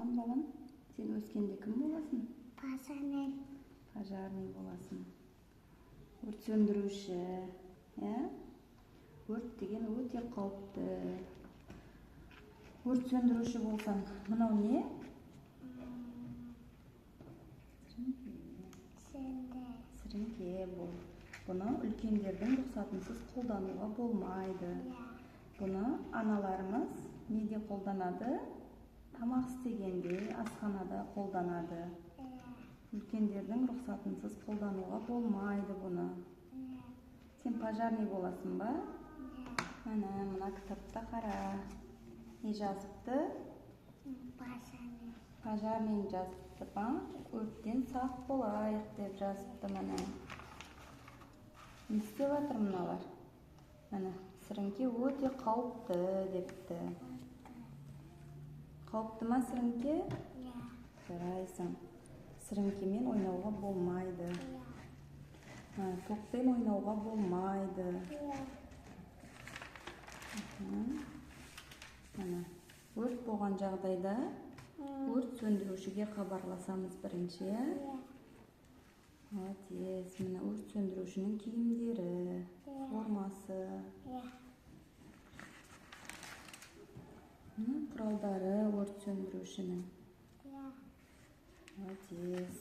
боласың балам? Сен өскенде кім боласың? Пожарный боласың. Өрт сөндіруші. Өрт деген өте қауіпті. Өрт сөндіруші болсаң, мынау не? Сіріңке бұл. Бұны үлкендердің рұқсатынсыз қолдануға болмайды. Бұны аналарымыз неде қолданады? Тамақ істегенде, асханада қолданады. Үлкендердің рұқсатынсыз қолдануға болмайды бұны. Сен пожарный боласың ба? Мына кітапта қара. Не жазыпты? Пожарный жазыпты ба? Өрттен сақ болайық деп жазыпты мына. Не істеп жатыр мыналар? Сіріңке өте қауіпті депті. Қауіпті ма сіріңке? Жарайсың. Сіріңкемен ойнауға болмайды. Токпен ойнауға болмайды. Өрт болған жағдайда өрт сөндірушіге хабарласамыз бірінші. Молодец. Мына өрт сөндірушінің киімдері, формасы. Құралдары өрт сөндірушінің. Молодец.